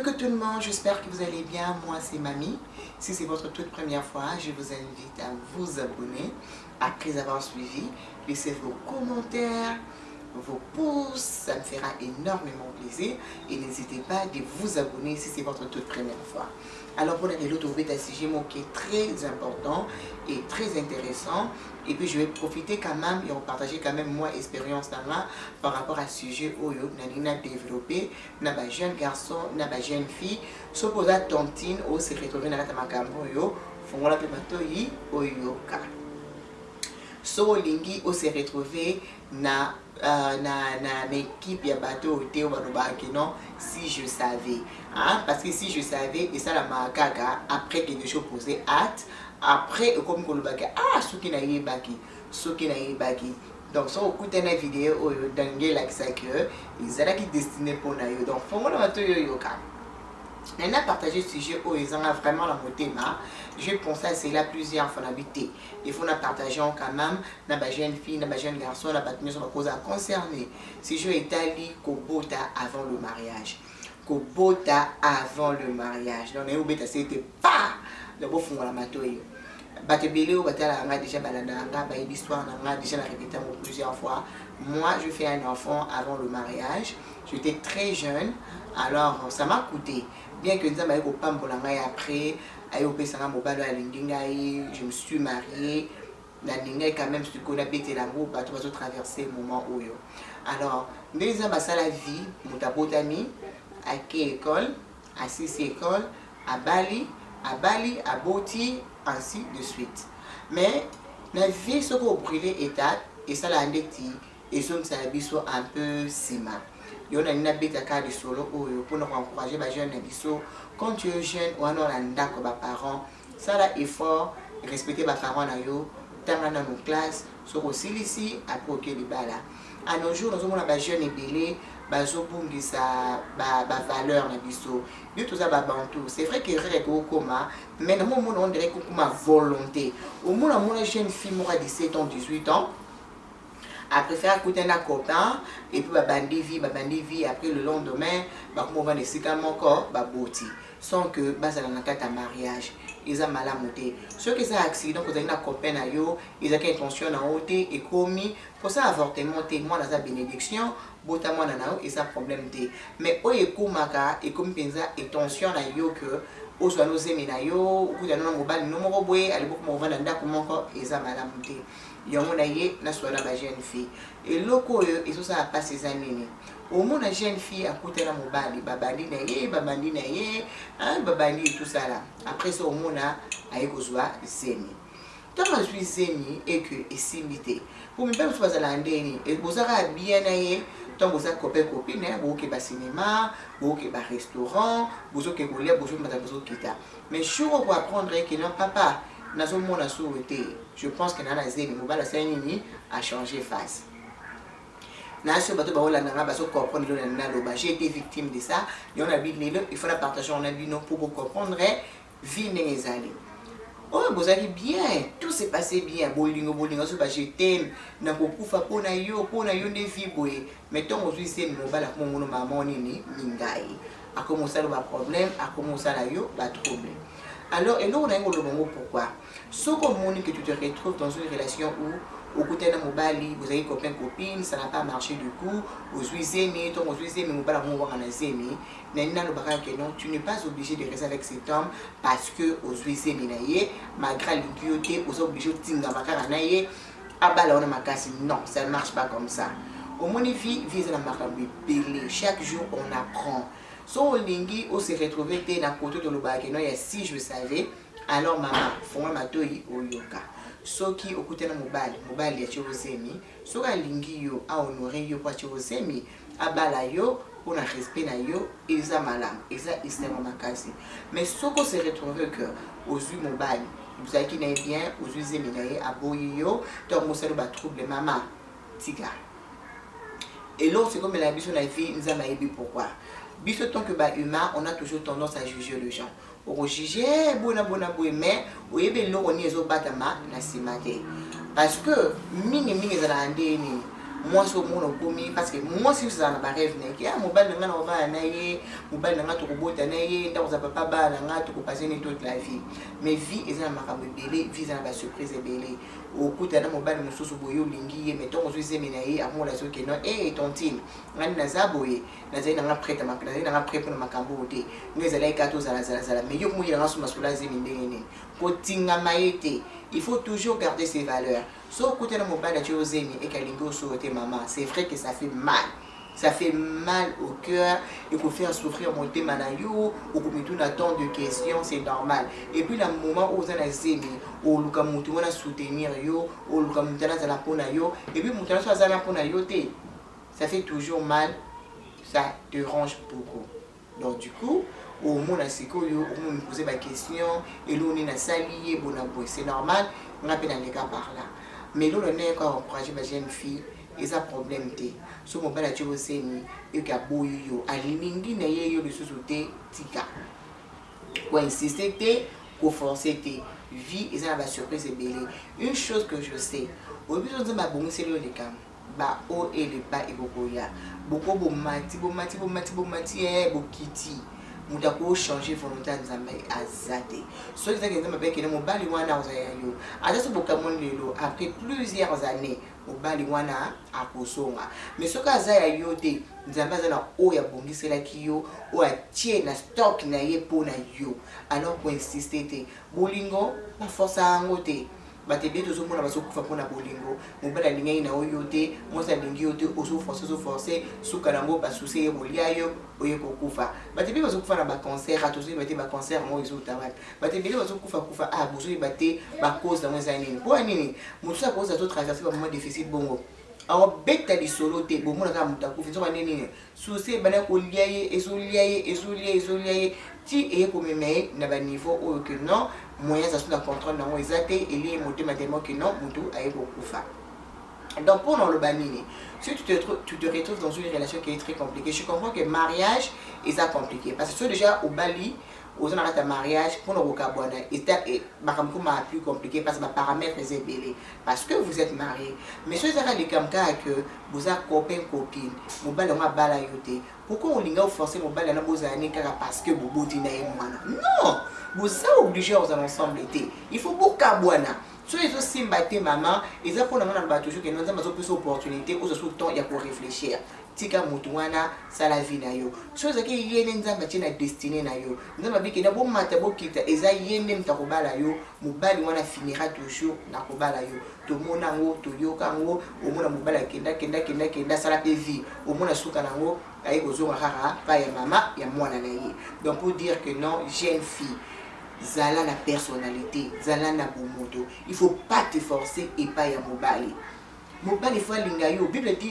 Coucou tout le monde, j'espère que vous allez bien. Moi c'est Mamie. Si c'est votre toute première fois, je vous invite à vous abonner. Après avoir suivi, laissez vos commentaires, vos pouces, ça me fera énormément plaisir. Et n'hésitez pas de vous abonner si c'est votre toute première fois. Alors pour la vidéo, trouver un sujet qui est très important et très intéressant. Et puis je vais profiter quand même et partager quand même moi expérience par rapport à ce sujet où on a développé na ba jeune garçon, na ba jeune fille, supposa tontine ou se retrouver dans la makambo yo, fongola pe matoyi oyoka. So lingi ou se retrouver na équipe ya bateau théo banobaki non si je savais hein? Parce que si je savais et ça la makaga après quelque chose posé hâte après comme kolobaki ah soki na yebaki donc so okuta na vidéo oyo dange like ça que ils allaient qui destiné pour na yo donc fongola matoyo yoka. On a partagé ce sujet où ils ont vraiment la motema. Je pensais à cela plusieurs fois d'habiter. Il faut partager quand même na jeune fille, na jeune garçon, na patine sur la cause à concerner. Ce sujet est allé Kobota avant le mariage. Kobota avant le mariage. Donc on a c'était pas le beau fond la matoyo. Batebele ou batala nga déjà balada nga ba l'histoire nga déjà la répété plusieurs fois. Moi je fais un enfant avant le mariage. J'étais très jeune. Alors ça m'a coûté. Bien que nous avons pas après, je me suis mariée. La ligne quand même, je connais bien la roue, pas tout traverser le moment où. Alors, nous avons la vie, nous avons à quelle école, à 6 écoles, à Bali, à Boti, ainsi de suite. Mais la vie, ce qu'on brûlé état, et ça l'a dit, et ça nous a un peu sima. Il y a une habitude de solo pour nous encourager les jeunes. Quand tu es jeune, on a un parents. Ça là effort, respecter les parents dans nos classes, sur aussi ici après que les bala. À nos jours, nous avons des jeunes ébélés, bazo pour sa valeur na biso. Yo tout ça bantu. C'est vrai que rek au coma, mais nous on dirait que ma volonté. Au moins mon jeune fille moi 17 ans, 18 ans. Après faire écouter un copain et puis bandi vie après le lendemain on va laisser quand mon corps boti sans que basa na kata mariage ils ont mal à monter ceux qui ça accident que un copain na yo ils ont intention na ôter et commis pour ça avortement témoin dans sa bénédiction botamon na et ça problème té mais o ekomaka et comme penza intention na yo que au soit nos amis na yo ou que na mobile no mo boye ali beaucoup mo vanda ndako moko ils ont mal à monter yango na ye na sola ba jeune fille et loko yo et ça pas ces années au moins la jeune fille a coûté la mobali babandi na ye hein babandi et tout ça là après ça au moins a ekozwa zeni tant que je suis zeni et que essimité pour me faire soit la ndeni et bozara bien na ye tant que ça copine bo ke ba cinéma bo ke ba restaurant bozo ke kolia bozo mata bozo kita mais je pour apprendre que non papa je pense que la zéni mobile a changé face. J'ai été victime de ça. Il faut la partager en avis pour comprendre vie les années. Oh, vous allez bien, tout s'est passé bien. Bolingo, je t'aime. Na kufa pona yo ne vie boy. Mettons aujourd'hui c'est mobile à mon maman ni ngai. A commencé le problème, a commencé la yo ba trouble. Alors, et là, on a un pourquoi. Ce que tu te retrouves dans une relation où, au côté de mobile, vous avez copain, copine, ça n'a pas marché du coup, vous zéni, ton zéni, mobile, tu n'es pas obligé de rester avec cet homme parce que vous zéni, malgré l'inquiétude, vous êtes obligé de tinga makara naye, abala on a makasi. Non, ça ne marche pas comme ça. Au moins, vie, vise la makambi, chaque jour, on apprend. So lingi on se retrouvé na côté de l'obaki non ya si je savais alors maman fonga matoyi oyoka soki okuté na mobali ya chozemi soka lingi yo a honorer yo kwa chozemi abala yo on a respect na yo ils a malam ils a isema makasi mais soko se retrouvé que aux yeux mobali vous avez qui n'est bien aux yeux zemi na ye aboyi yo donc mo selo ba trouble maman tiga et l'autre c'est comme la biso na vie nous a maïbi pourquoi. Biso tant que humain, on a toujours tendance à juger les gens. On juge bona mais on yebe lo oni ezo batama na simate. Parce que mingi za ndeni moi so mon okomi parce que moi si ça na ba rêve ne ki mobile nga na ba na ye mobile nga to kobota na ye nda ko papa ba na nga to ko passer toute la vie mais vie eza na makambo belé vie eza na ba surprise belé okuta na mobile mususu boyo lingi ye meto ko zemi na ye amola so ke non tontine ngani na zaboye na zai na nga prête makana na nga prête pour makambo te ngeza la ikato zala mais yo mo yanga so masula zemi ndenge nini ko tinga maete. Il faut toujours garder ses valeurs. Sauf que tu as mobile et qu'elle sur tes mamans, c'est vrai que ça fait mal. Ça fait mal au cœur. Il faut faire souffrir mon thème ou comme tout tant de questions, c'est normal. Et puis, le moment où vous avez zémi, où vous avez soutenir yo, où vous avez la pona yo, et puis vous avez la pona yo, ça fait toujours mal. Ça dérange beaucoup. Donc, du coup, au monde à ce que vous me posez ma question et l'on est sali c'est normal on a dans les cas par là mais l'on est encore encouragé ma jeune fille et ça problème té sur mon bel à tu sais ni et qu'à boyo à l'ingi na yo le sous-sauté tika pour insister té pour forcer té vie et ça va surprise et belé une chose que je sais au but de ma bonne c'est le cam ba o et le bas et beaucoup bomati bokiti mutako changer volonté nzambe azate so que nzambe ba kene mobali wana ozayo azaso bokamon lelo après plusieurs années mobali wana akosonga mais so ka za ya yote nzambe azana o ya bongisela kiyo o atie na stock na ye pona yo alors pour insister te bolingo ba force ango te batebe to zo mona baso kufa pona bolingo mobala lingai na oyo te mosa lingi yote oso forcer suka nango ba souci bolia yo oye kokufa batebe baso kufa na ba cancer atozo bate ba cancer mo izo tabak batebe baso kufa bozo bate ba cause na mweza nini po nini mutu sa cause to traverser ba moment difficile bongo alors beta li solo te bo mona ka mutaku fizo nini souci bana ko liaye ezoliaye ti e ko meme na ba niveau o que non moyen ça sous contrôle dans exact et il est monté matériellement que non mutu aye kokufa. Donc pour le banini, si tu te retrouves dans une relation qui est très compliquée, je comprends que mariage est ça compliqué parce que c'est déjà au Bali aux gens arrêtent mariage pour le vocabulaire et ma plus compliqué parce que ma paramètre est belé parce que vous êtes mariés mais si vous avez les cas que vous avez copain copine mon bal on a bala yoté pourquoi on linga forcer mon bal na bozani parce que bobo tina et mwana non vous êtes obligés aux ensemble été il faut vocabulaire. So ils aussi batté maman et ça pour la maman toujours que nous avons plus opportunité aux autres temps il y a pour réfléchir tika mutuana sala vie na yo chose que yene nzamba tina destinée na yo nzamba biki na bo mata bo kita eza yene mtakobala yo mobali wana finira toujours na kobala yo to mona ngo to yoka ngo omona mobala kenda sala pe vie omona suka nango ayi kozonga kaka pa ya mama ya mwana na ye donc pour dire que non jeune fille zala la personnalité zala na bomoto il faut pas te forcer et pas ya mobali. Mobali faut lingayo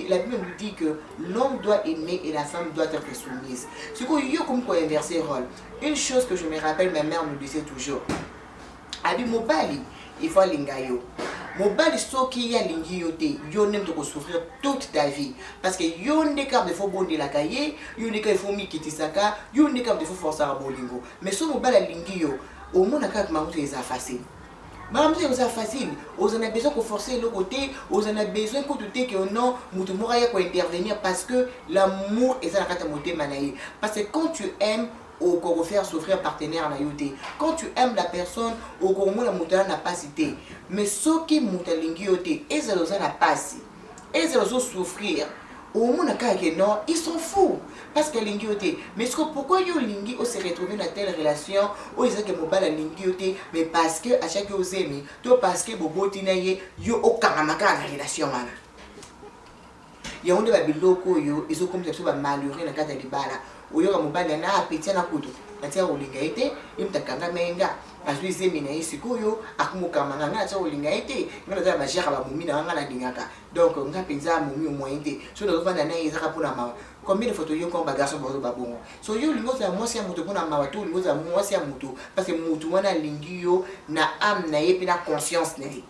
la Bible nous dit que l'homme doit aimer et la femme doit être soumise. C'est quoi yo comme quoi inverser rôle. Une chose que je me rappelle ma mère nous disait toujours. Abi mobali il faut lingayo. Mobali soki ya lingi yote yo nem to souffrir toute ta vie parce que yo ne cap de faut bondi la cahier yo ne cap faut mi kitisaka yo ne cap de faut forcer à bolingo mais so mobali lingi yo au monde ka mamuto eza facile. Madame, c'est facile. Vous en avez besoin de forcer le côté, vous en avez besoin de dire que non, vous devez intervenir parce que l'amour est à la carte de manaï. Parce que quand tu aimes, au corps faire souffrir un partenaire na yoté. Quand tu aimes la personne, au corps la moutala n'a pas cité. Mais ce qui moutalingi yoté, et ça n'a pas si. Et ça souffrir. Au monde non, ils sont fous parce que lingi yoté. Mais pourquoi yo lingi on se retrouver dans telle relation où ils ont que mobile lingi yoté mais parce que à chaque fois vous aimez, toi parce que bobo tinaye yo okangamaka la relation mana. Ya onde ba biloko yo ils ont comme ça ba malheureux na kata libala. Oyo ka mobile na apetia na kutu. Natia olinga ete, imtakanga menga. Azwi zemi na isikuyo akumukama nga tsa olinga ete ngana za majaka ba mumina nga na dingaka donc nga penza mumi moyente so do vanda na izaka pona mawa combien de photos yo ko bagaso bozo babongo so yo lingo za mwasi ya mutu pona mawa to lingo za mwasi ya mutu parce que mutu wana lingi yo na âme na ye pe na conscience na ye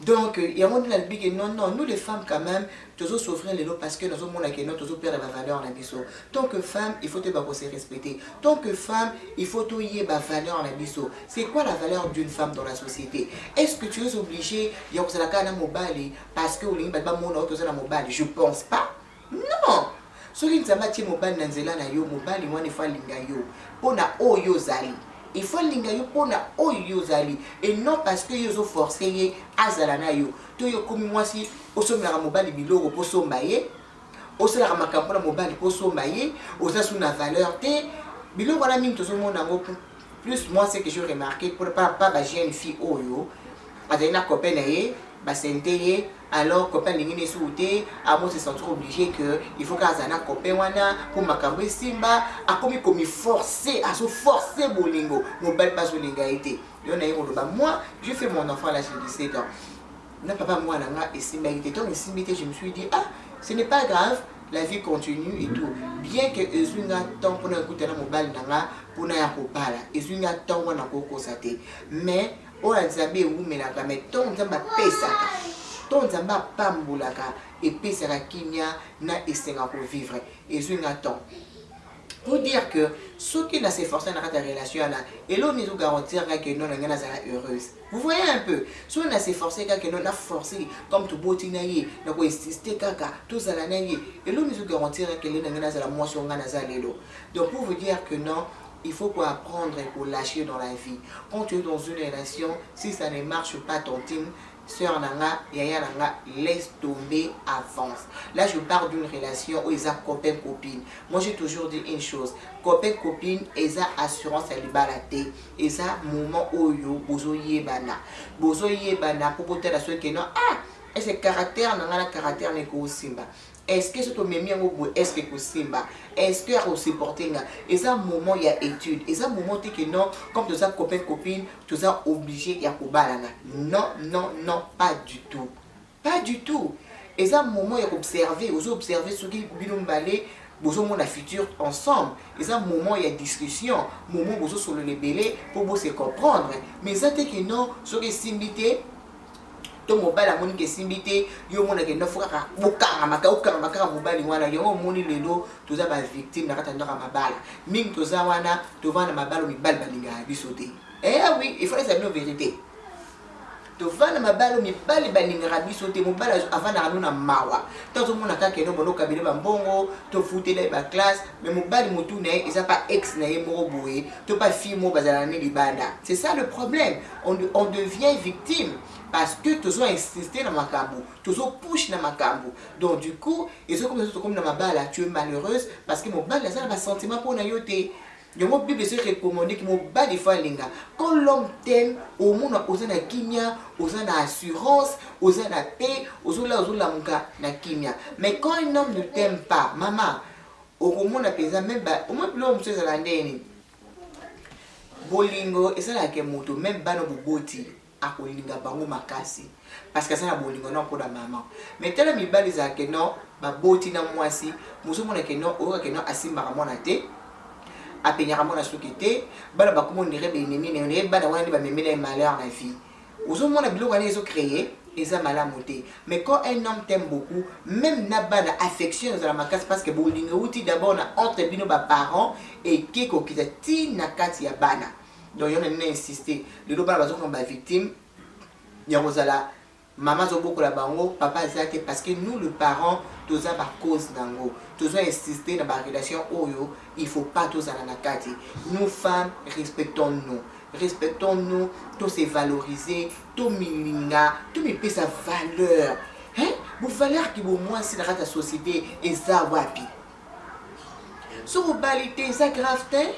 Donc, il y a un monde qui non, non, nous les femmes quand même, toujours souffrir les lots parce que nous sommes toujours perdre la valeur en abisso. Tant que femme, il faut te se respecter. Tant que femme, il faut te y la valeur en abisso. C'est quoi la valeur d'une femme dans la société? Est-ce que tu es obligé, il y a la canne mobile parce que je pense pas. Non! Ce qui est mobile nanzela na yo, mobile moi ne fa linga yo. Pona o yo zali. Il faut linga yo pona o yo zali et non parce que yo zo forcé azala na yo. To yo komi moi si o so na mobile biloko po so mbaye. O so la makampo na mobile po so mbaye, o sa sous na valeur te. Biloko na mingi to so mona ngo plus moi c'est que je remarqué pour pas jeune fille oyo. Azana copain na ye, ba sente alors copain lingine souté à moi se sentir obligé que il faut qu'azana copain wana pour makambo simba a comme forcer à se forcer bolingo mobile pas bolinga été yo na yiko ba moi je fais mon enfant à l'âge de 17 ans na papa moi na nga et simba été donc simité je me suis dit ah ce n'est pas grave la vie continue et tout bien que ezunga temps pour écouter na mobile nanga pour na ya kopala ezunga temps wana ko kosate mais on a zabé ou mais la mais ton zamba pesa ton zamba pambulaka et pesa la kimia na esenga pour vivre ezunga temps pour dire que ceux qui n'a s'efforcé dans ta relation là et l'on nous garantir que non on sera heureuse. Vous voyez un peu si on a s'efforcé que non a forcé comme tout botinaye donc insister kaka tout ça là et l'on nous garantir que l'on sera moi sur ngana za lelo. Donc pour vous dire que non il faut quoi apprendre et pour lâcher dans la vie. Quand tu es dans une relation, si ça ne marche pas ton team, sœur nanga, yaya nanga, laisse tomber, avance. Là, je parle d'une relation où ils ont copain-copine. Moi, j'ai toujours dit une chose. Copain-copine, ils ont assurance à l'ibalaté. Ils ont moment où yo, bozo yebana. Bozo yebana, pour peut la soeur qui non, ah, et ce caractère, nanga, caractère n'est qu'au simba. Est-ce que c'est au même moment est-ce que Simba est-ce que à supporter là et ça moment il y a étude et ça moment que non comme tout ça copain copine tout ça obligé y a kobalana non non non pas du tout et ça moment il y a observer ce qui bilombalé besoin mon futur ensemble et ça moment il y a discussion moment besoin sur le libellé pour se comprendre mais ça c'est que non ce qui simité to mobile amoni ke simbité yo mona ke ndofuka bokanga maka mobile wana yo moni lelo toza ba victime na katanda ka mabala mingi toza wana tovana mabalo mibal balinga bisote eh oui il faut savoir la vérité tovana mabalo mibal balinga bisote mobile avana na mawa tozo mona ka ke no bono kabile ba mbongo to futela ba classe mais mobile motu na eza pas ex na ye moko boye to pas fille mo bazala ne libanda c'est ça le problème on devient victime parce que tu as insisté dans ma cambo, tu as push dans ma cambo. Donc du coup, et ce comme dans ma balle, tu es malheureuse parce que mon balle, ça a un sentiment pour nayote. Je m'en Bible se recommande que mon balle il faut linga. Quand l'homme t'aime, au monde on a kimia, on a assurance, on a paix, on a muka na kimia. Mais quand un homme ne t'aime pas, maman, au monde a pesé même pas, au moins l'homme se zalandeni. Bolingo et ça là que moto même bano boboti. Akolinga bango makasi parce que ça na bolingo na ko da maman mais tela mibali za ke non ba boti na mwasi muso mona ke non o ke non asimba mona te apenya mona sukite bala ba ko mondire be nini ne bala wana ba memela malheur na vie uzo mona biloko na zo créer et ça malamoté mais quand un homme t'aime beaucoup même na bana affection za la makasi parce que bolingo uti d'abord na entre bino ba parents et kiko kitati na kati ya bana. Donc il y a une insisté les deux balles sont victimes il y a Rosala maman sont beaucoup la bango papa c'est parce que nous les parents tous ça par cause d'ango tous ont insisté dans la relation oyo il faut pas tous à la nakati nous femmes respectons-nous tous se valoriser tout milinga tout me paie sa valeur hein vous valeur qui vous moi c'est la société et ça wapi sur balité ça gravité.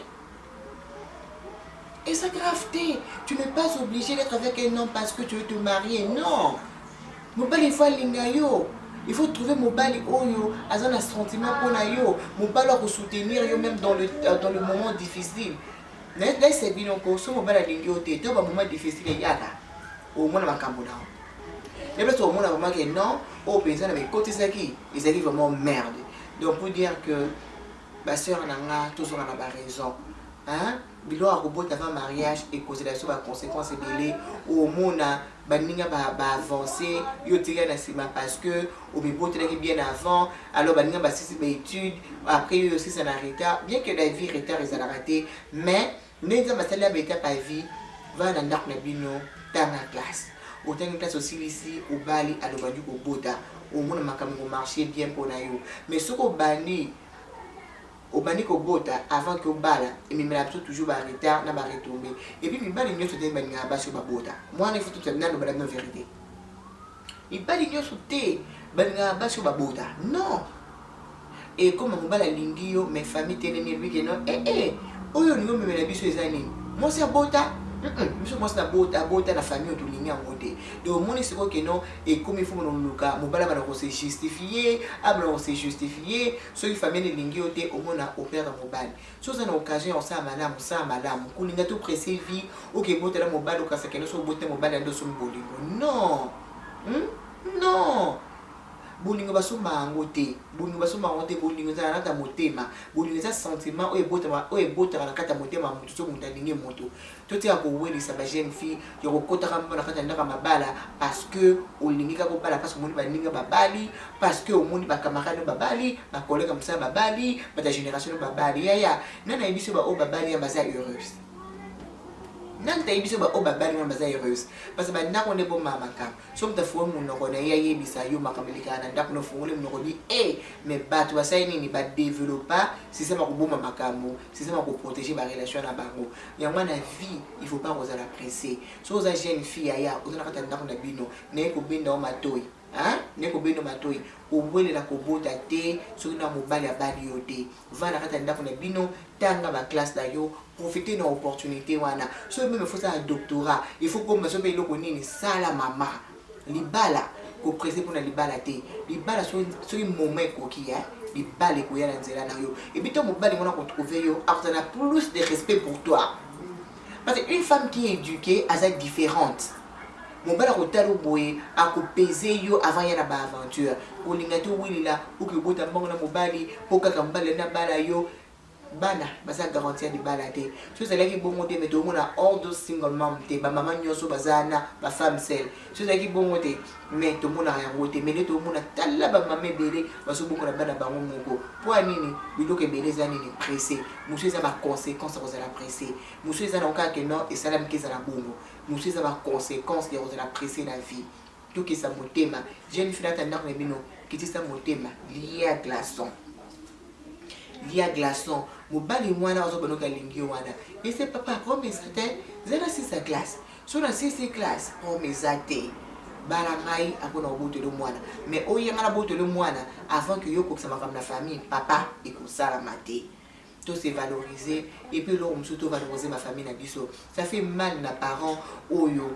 Et ça gravité, tu n'es pas obligé d'être avec un homme parce que tu veux te marier, non. Mobile il faut lingayo, il faut trouver mobile oyo, azan un sentiment pour nayo, mobile pour soutenir yo même dans le moment difficile. Là c'est bien encore, ce mobile lingayo te, dans le moment difficile yaka, au moins makambo na. Les personnes au moins vraiment que non, au personne avec côté ça qui, ils arrivent vraiment merde. Donc pour dire que ma soeur nanga tous on a pas raison, hein? bilo akobota avant mariage et considération ba conséquences belé au mona baninga ba avancer yo tira na sima parce que au bebote là bien avant alors baninga ba sisi ba études après yo aussi ça na retard bien que la vie retard ils a raté mais neza masala ba étape à vie va na ndak na bino tanga classe autant que classe aussi ici au bali à l'obadu au bota au mona makambo marché bien pour na yo mais ce ko bani au bani ko bota avant que au bala et même la toujours ba retard na ba retomber et puis mibali nyoso te bani nga ba so ba bota moi il faut tout terminer no ba la vérité mibali nyoso te bani nga ba so ba bota non et comme mobala lingi yo mes familles teneni lui que non oyo ningo me la biso ezani moi c'est bota biso moi c'est bota na famille to lingi en côté donc mon c'est que non et comme il faut mon luka mobala ba ko se justifier abla ko se justifier so il famille lingi yo te au mona opéra mobile so ça na occasion on sa malamu kulinga to pressé vie OK bota la mobile ko sa keno so bota mobile ndo so mbolingo non non bolingo basomba yango te bolingo za na ta motema bolingo za sentiment oyo ebota na kata motema mutu so mutu alingi moto toti ya kowelisa ba jeune fille yo kokota mbona kata ndaka mabala parce que olingi ka kobala parce que moni baninga babali parce que omoni ba camarade babali ba collègue musa babali ba ta génération babali ya nana ebiso ba o babali ya baza heureuse nanta ibiso ba obabali ngamba za heureuse parce que na konde bo mama kam so mta fo mu noko na yaye bisa yo makamilika na ndako no fungule mu noko di mais batu basaini ni ba développer système ko boma makambo système ko protéger ba relation na bango ya mwana vie il faut pas oser la presser so za jeune fille ya ozana kata ndako na bino ne ko binda o matoi ne ko bino matoi obwele la kobota te so na mobali abali yo te vana kata ndako na bino tanga ba classe da yo profiter na opportunité wana so même faut ça un doctorat il faut comme so be loko nini sala mama libala ko pressé pour na libala te libala so moment ko ki libala ko ya na nzela na yo et puis ton mobali mona ko trouver yo a plus de respect pour toi parce qu'une femme qui est éduquée elle est différente mobala ko talo boye akopese yo avant ya na ba aventure olinga to wilila ukibota mbongo na mobali pokaka mbale na bala yo bana basa garantir di bala te so c'est là qui bon monter mais tout le monde a hors single mom te ba maman nyoso bazana ba femme seule so c'est là qui bon monter mais tout le monde a rien monter mais tout le monde a tala ba maman belé baso boko na bana bango moko pour nini bidoke belé za nini pressé monsieur ça ba conséquence ça la pressé monsieur ça na ka que non et salam ki ça la bongo monsieur ça ba conséquence de la pressé la vie tout qui ça motema jeune fille attendant na bino qui dit ça motema lié à glaçon mobali mwana ozo bonoka lingi wana et c'est papa comme ça te zera si sa classe sur la CC classe comme ça te baramai akona oboto le mwana mais oyanga na boto le mwana avant que yo ko ça ma famille papa et ko sala maté tout c'est valorisé et puis l'homme surtout valoriser ma famille na biso ça fait mal na parents oyo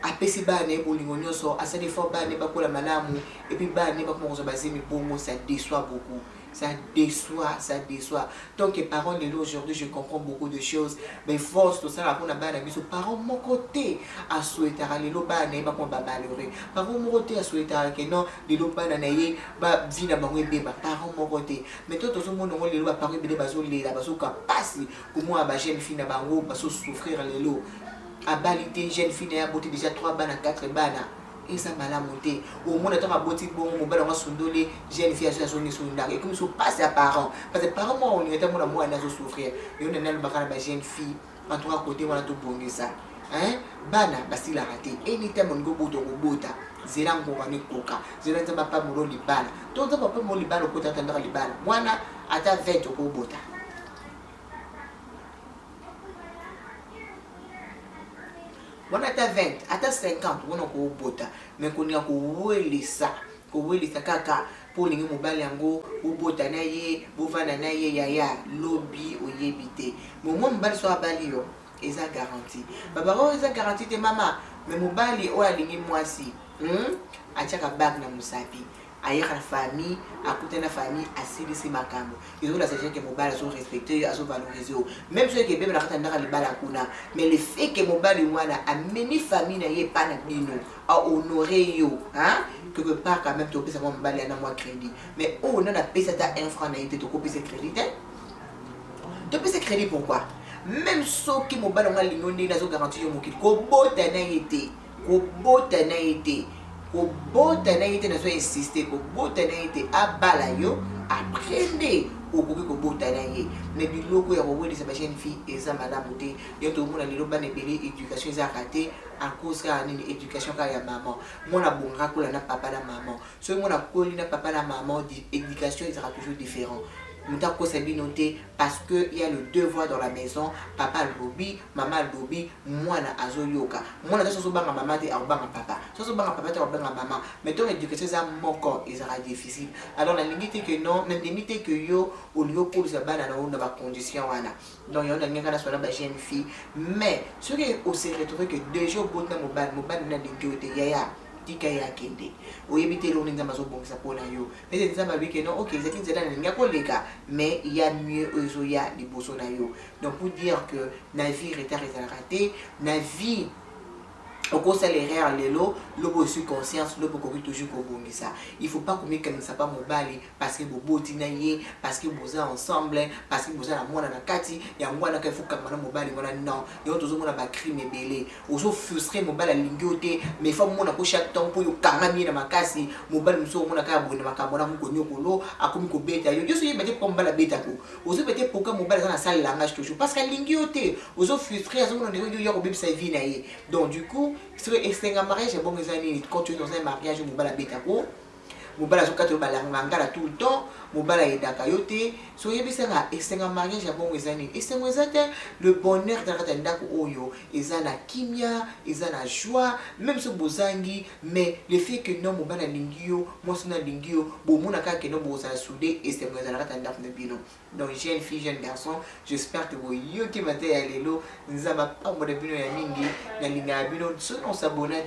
apesi bane bolingo nyonso asali fort bane bakola malamu et puis bane bakomozo bazemi bongo ça déçoit beaucoup ça déçoit donc les parents de aujourd'hui je comprends beaucoup de choses mais force tout ça là qu'on a bana biso parents mon côté à souhaiter aller lo bana ba ko ba malheureux parents mon côté à souhaiter que non de lo bana na ye ba vina bango beba parents mon côté mais tout tout monde on le ba parents bebe bazo le la bazo ka passer comment ba jeune fille na bango bazo souffrir le lo à balité jeune fille na beauté déjà 3 bana 4 bana et ça m'a la montée au monde est en boutique bon mon bel on sondolé jeune fille à son sondar et comme ça passe à parents parce que parents moi on était moi na souffrir et on est dans le bakana ba jeune fille en tout côté on a tout bon ça bana basi la raté et ni tellement ngo boto ko bota zela ngo ba ni koka zela nzamba pa mo li bana to nzamba pa mo li bana ko ta tandaka li bana mwana ata 20 ko bota wana ata 20 ata 50 wana ko bota mais ko ni ko welisa kaka pour lingi mobali yango ubota na ye bovana na ye ya lobby oyebite momo mobali so abali yo eza garantie baba ko eza garantie te mama mais mobali o alingi mwasi achaka bag na musapi ayaka na famille akuta na famille asilisi makambo ils ont la sagesse que mobile sont respectés à sont valorisés même ceux qui bébé la kata ndaka libala kuna mais le fait que mobile wana ameni famille na ye pas na bino a honorer yo quelque part quand même to pesa mobile na moi crédit mais on a pesa ta 1 franc na été to copier ce crédit to pesa crédit pourquoi même soki mobali nga lingo ndenge nazo garantir yo mokili kobota na ye te kobota na ye te kobota na ye te nazo insister kobota na ye te abala yo après nde okoki kobota na ye mais biloko ya kobwelisa ba jeune fille eza malamu te yo tomona lelo bana ebele éducation ezaka te à cause kaka nini éducation kaka ya maman mwana bongaka kola na papa na maman soki mwana koli na papa na maman éducation ezaka toujours différent parce qu'il y a le devoir dans la maison, papa lobi, maman lobi, moi na azoyoka. Moi na so banga maman te abanga papa. So banga papa te abanga maman. Mais ton éducation ça moko il sera difficile. Alors la limite que non, même limite que yo au lieu pour ça bana na ba condition wana. Donc yo na ngaka na so na ba jeune fille, mais ce qui est aussi retrouvé que déjà au bout na mobile na de yaya. Tika ya kende oyebite lo ninza mazo bongisa pona yo mais nza ba bike non OK c'est nzela na ngako leka mais il y a mieux ozo ya liboso na yo donc pour dire que na vie retard est raté na vie au cours salaire lelo lobo sur conscience lobo ko toujours ko bongisa il faut pas comme comme ça pas mobali parce que bobo tinaye parce que boza ensemble parce que boza na mwana na kati ya mwana ka fuka mana mobali mwana non yo tozo mona ba crime belé ozo frustrer mobali lingiote mais faut mona ko chaque temps pour yo kangami na makasi mobali mso mona ka bonne makabona mu ko nyokolo akomi ko beta yo so yebete ko mbala beta ko ozo bete pour que mobali na salle langage toujours parce que lingiote ozo frustrer azo mona yo yo ko bebisa vie na ye donc du coup c'est un mariage bon les années quand tu es dans un mariage mobala betako mobala sokato balangala tout le temps mobala edaka yote so yebisanga c'est un mariage bon les années et c'est moi le bonheur de ndako oyo ezana kimia ezana joie même ce bozangi mais le fait que non mobala lingio moi sona lingio bo mona ka que non bozala soudé et c'est moi ezana ndako na bino donc jeune fille jeune garçon j'espère que vous yo qui mate ya lelo nzaba pa mo de bino ya mingi na linga bino so non s'abonner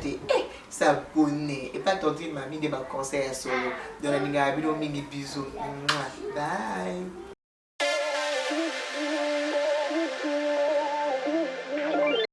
s'abonner et pas tenter mamie de ba conseil à solo dans la linga bino mingi bisous bye.